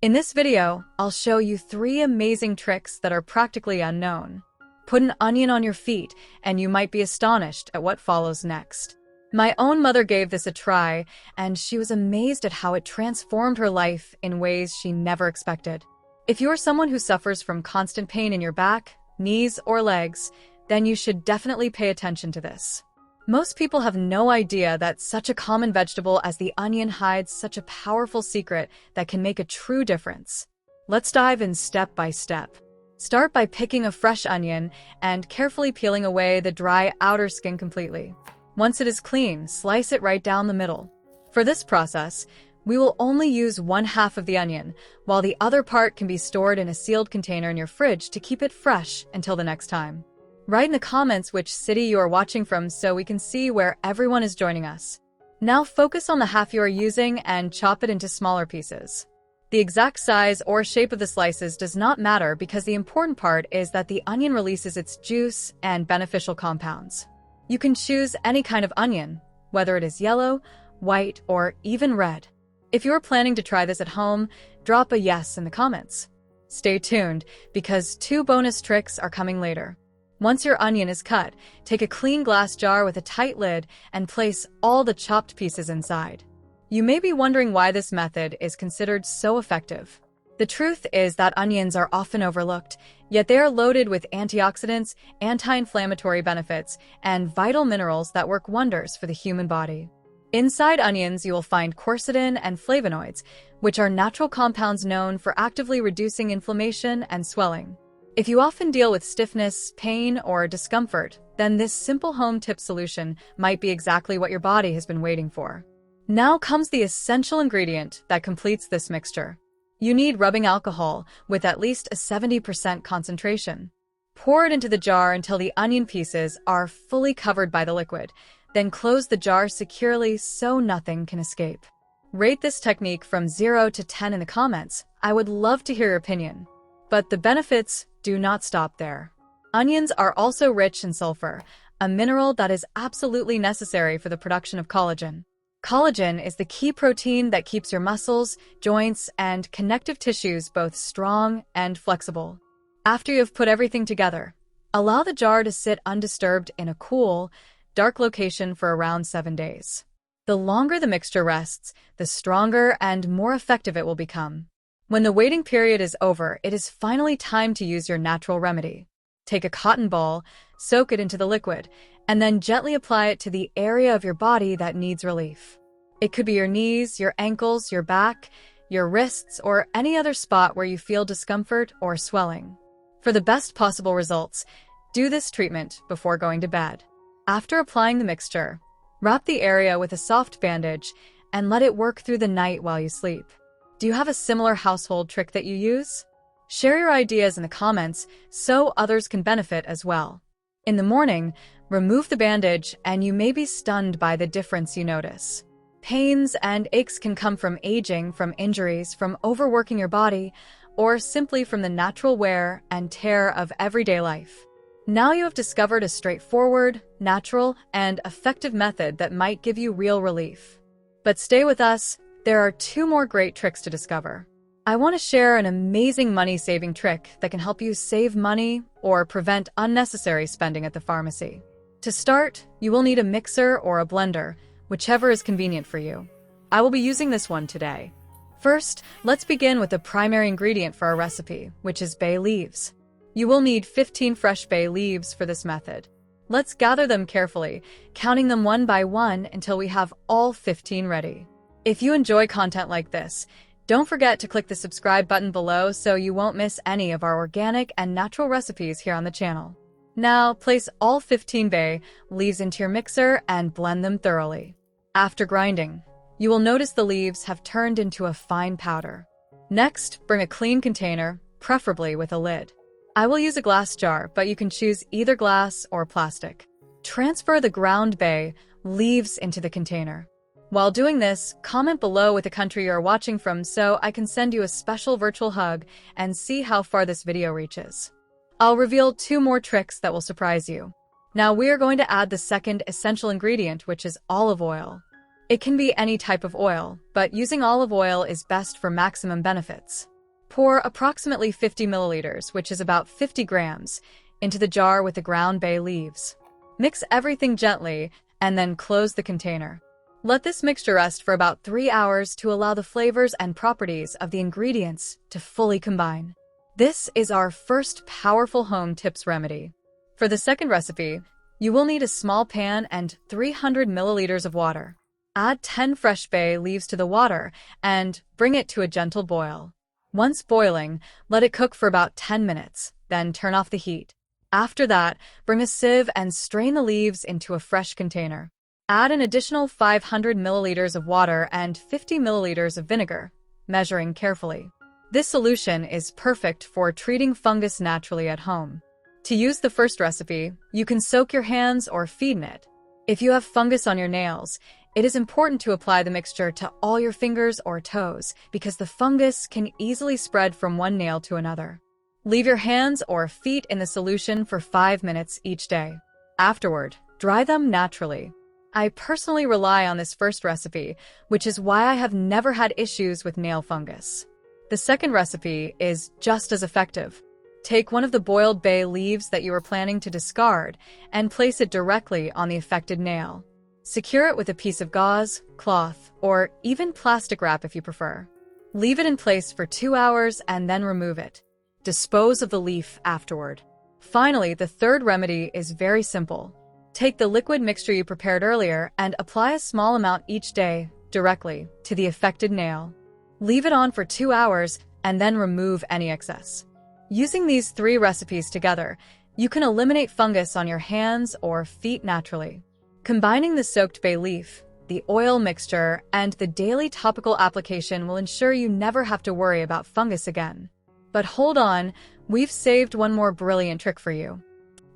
In this video, I'll show you 3 amazing tricks that are practically unknown. Put an onion on your feet, and you might be astonished at what follows next. My own mother gave this a try, and she was amazed at how it transformed her life in ways she never expected. If you're someone who suffers from constant pain in your back, knees, or legs, then you should definitely pay attention to this. Most people have no idea that such a common vegetable as the onion hides such a powerful secret that can make a true difference. Let's dive in step by step. Start by picking a fresh onion and carefully peeling away the dry outer skin completely. Once it is clean, slice it right down the middle. For this process, we will only use 1/2 of the onion, while the other part can be stored in a sealed container in your fridge to keep it fresh until the next time. Write in the comments which city you are watching from so we can see where everyone is joining us. Now focus on the half you are using and chop it into smaller pieces. The exact size or shape of the slices does not matter because the important part is that the onion releases its juice and beneficial compounds. You can choose any kind of onion, whether it is yellow, white, or even red. If you're planning to try this at home, drop a yes in the comments. Stay tuned because 2 bonus tricks are coming later. Once your onion is cut, take a clean glass jar with a tight lid and place all the chopped pieces inside. You may be wondering why this method is considered so effective. The truth is that onions are often overlooked, yet they are loaded with antioxidants, anti-inflammatory benefits, and vital minerals that work wonders for the human body. Inside onions, you will find quercetin and flavonoids, which are natural compounds known for actively reducing inflammation and swelling. If you often deal with stiffness, pain, or discomfort, then this simple home tip solution might be exactly what your body has been waiting for. Now comes the essential ingredient that completes this mixture. You need rubbing alcohol with at least a 70% concentration. Pour it into the jar until the onion pieces are fully covered by the liquid, then close the jar securely so nothing can escape. Rate this technique from 0 to 10 in the comments. I would love to hear your opinion. But the benefits do not stop there. Onions are also rich in sulfur, a mineral that is absolutely necessary for the production of collagen. Collagen is the key protein that keeps your muscles, joints, and connective tissues both strong and flexible. After you have put everything together, allow the jar to sit undisturbed in a cool, dark location for around 7 days. The longer the mixture rests, the stronger and more effective it will become. When the waiting period is over, it is finally time to use your natural remedy. Take a cotton ball, soak it into the liquid, and then gently apply it to the area of your body that needs relief. It could be your knees, your ankles, your back, your wrists, or any other spot where you feel discomfort or swelling. For the best possible results, do this treatment before going to bed. After applying the mixture, wrap the area with a soft bandage and let it work through the night while you sleep. Do you have a similar household trick that you use? Share your ideas in the comments so others can benefit as well. In the morning, remove the bandage and you may be stunned by the difference you notice. Pains and aches can come from aging, from injuries, from overworking your body, or simply from the natural wear and tear of everyday life. Now you have discovered a straightforward, natural, and effective method that might give you real relief. But stay with us. There are 2 more great tricks to discover. I want to share an amazing money-saving trick that can help you save money or prevent unnecessary spending at the pharmacy. To start, you will need a mixer or a blender, whichever is convenient for you. I will be using this one today. First, let's begin with the primary ingredient for our recipe, which is bay leaves. You will need 15 fresh bay leaves for this method. Let's gather them carefully, counting them one by one until we have all 15 ready. If you enjoy content like this, don't forget to click the subscribe button below so you won't miss any of our organic and natural recipes here on the channel. Now, place all 15 bay leaves into your mixer and blend them thoroughly. After grinding, you will notice the leaves have turned into a fine powder. Next, bring a clean container, preferably with a lid. I will use a glass jar, but you can choose either glass or plastic. Transfer the ground bay leaves into the container. While doing this, comment below with the country you are watching from so I can send you a special virtual hug and see how far this video reaches. I'll reveal 2 more tricks that will surprise you. Now we are going to add the second essential ingredient, which is olive oil. It can be any type of oil, but using olive oil is best for maximum benefits. Pour approximately 50 milliliters, which is about 50 grams, into the jar with the ground bay leaves. Mix everything gently and then close the container. Let this mixture rest for about 3 hours to allow the flavors and properties of the ingredients to fully combine. This is our first powerful home tips remedy. For the second recipe, you will need a small pan and 300 milliliters of water. Add 10 fresh bay leaves to the water and bring it to a gentle boil. Once boiling, let it cook for about 10 minutes, then turn off the heat. After that, bring a sieve and strain the leaves into a fresh container. Add an additional 500 milliliters of water and 50 milliliters of vinegar, measuring carefully. This solution is perfect for treating fungus naturally at home. To use the first recipe, you can soak your hands or feet in it. If you have fungus on your nails, it is important to apply the mixture to all your fingers or toes because the fungus can easily spread from one nail to another. Leave your hands or feet in the solution for 5 minutes each day. Afterward, dry them naturally. I personally rely on this first recipe, which is why I have never had issues with nail fungus. The second recipe is just as effective. Take one of the boiled bay leaves that you are planning to discard and place it directly on the affected nail. Secure it with a piece of gauze, cloth, or even plastic wrap if you prefer. Leave it in place for 2 hours and then remove it. Dispose of the leaf afterward. Finally, the third remedy is very simple. Take the liquid mixture you prepared earlier and apply a small amount each day directly to the affected nail. Leave it on for 2 hours and then remove any excess. Using these 3 recipes together, you can eliminate fungus on your hands or feet naturally. Combining the soaked bay leaf, the oil mixture, and the daily topical application will ensure you never have to worry about fungus again. But hold on, we've saved one more brilliant trick for you.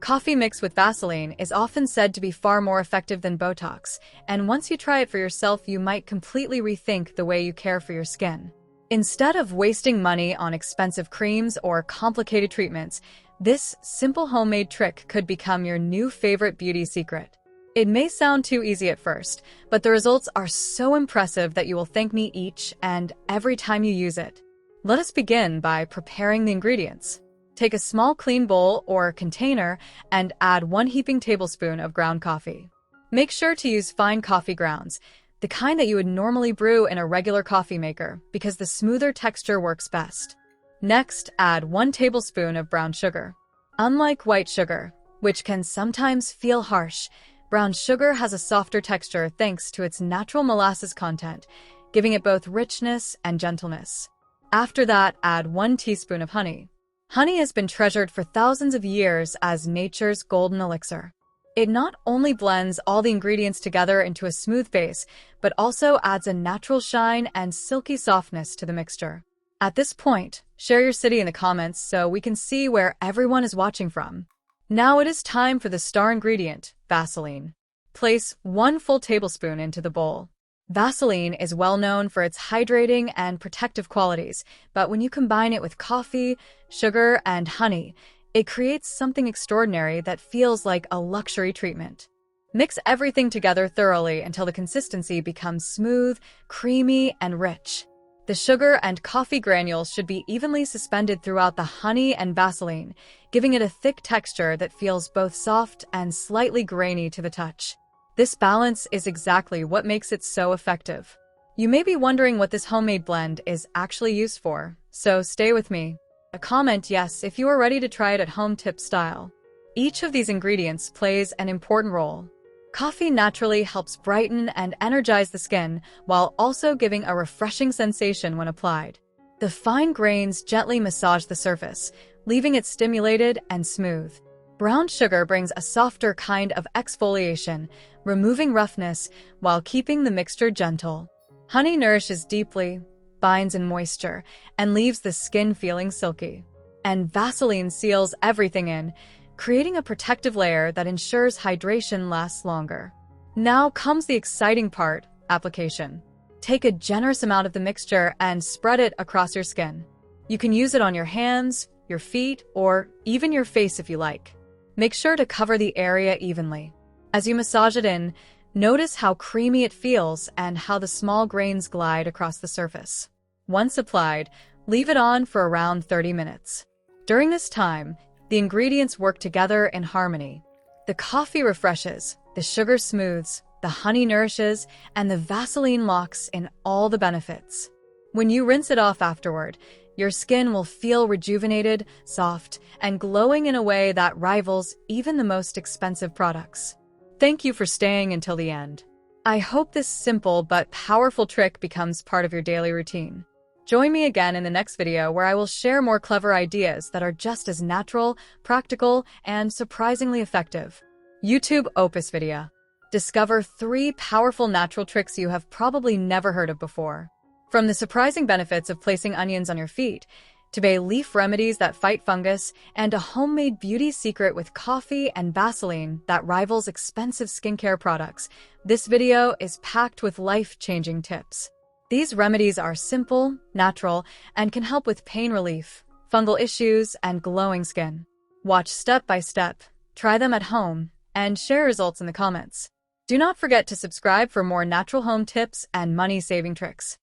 Coffee mixed with Vaseline is often said to be far more effective than Botox, and once you try it for yourself, you might completely rethink the way you care for your skin. Instead of wasting money on expensive creams or complicated treatments, this simple homemade trick could become your new favorite beauty secret. It may sound too easy at first, but the results are so impressive that you will thank me each and every time you use it. Let us begin by preparing the ingredients. Take a small clean bowl or container and add 1 heaping tablespoon of ground coffee. Make sure to use fine coffee grounds, the kind that you would normally brew in a regular coffee maker, because the smoother texture works best. Next, add 1 tablespoon of brown sugar. Unlike white sugar, which can sometimes feel harsh, brown sugar has a softer texture thanks to its natural molasses content, giving it both richness and gentleness. After that, add 1 teaspoon of honey. Honey has been treasured for thousands of years as nature's golden elixir. It not only blends all the ingredients together into a smooth base, but also adds a natural shine and silky softness to the mixture. At this point, share your city in the comments so we can see where everyone is watching from. Now it is time for the star ingredient, Vaseline. Place 1 full tablespoon into the bowl. Vaseline is well known for its hydrating and protective qualities, but when you combine it with coffee, sugar, and honey, it creates something extraordinary that feels like a luxury treatment. Mix everything together thoroughly until the consistency becomes smooth, creamy, and rich. The sugar and coffee granules should be evenly suspended throughout the honey and Vaseline, giving it a thick texture that feels both soft and slightly grainy to the touch. This balance is exactly what makes it so effective. You may be wondering what this homemade blend is actually used for, so stay with me. A comment yes if you are ready to try it at home tip style. Each of these ingredients plays an important role. Coffee naturally helps brighten and energize the skin while also giving a refreshing sensation when applied. The fine grains gently massage the surface, leaving it stimulated and smooth. Brown sugar brings a softer kind of exfoliation, removing roughness while keeping the mixture gentle. Honey nourishes deeply, binds in moisture, and leaves the skin feeling silky. And Vaseline seals everything in, creating a protective layer that ensures hydration lasts longer. Now comes the exciting part, application. Take a generous amount of the mixture and spread it across your skin. You can use it on your hands, your feet, or even your face if you like. Make sure to cover the area evenly. As you massage it in, Notice how creamy it feels and how the small grains glide across the surface. Once applied, leave it on for around 30 minutes. During this time, the ingredients work together in harmony. The coffee refreshes, the sugar smooths, the honey nourishes, and the Vaseline locks in all the benefits. When you rinse it off afterward, your skin will feel rejuvenated, soft, and glowing in a way that rivals even the most expensive products. Thank you for staying until the end. I hope this simple but powerful trick becomes part of your daily routine. Join me again in the next video where I will share more clever ideas that are just as natural, practical, and surprisingly effective. YouTube Opus video. Discover 3 powerful natural tricks you have probably never heard of before. From the surprising benefits of placing onions on your feet, to bay leaf remedies that fight fungus, and a homemade beauty secret with coffee and Vaseline that rivals expensive skincare products, this video is packed with life-changing tips. These remedies are simple, natural, and can help with pain relief, fungal issues, and glowing skin. Watch step by step, try them at home, and share results in the comments. Do not forget to subscribe for more natural home tips and money-saving tricks.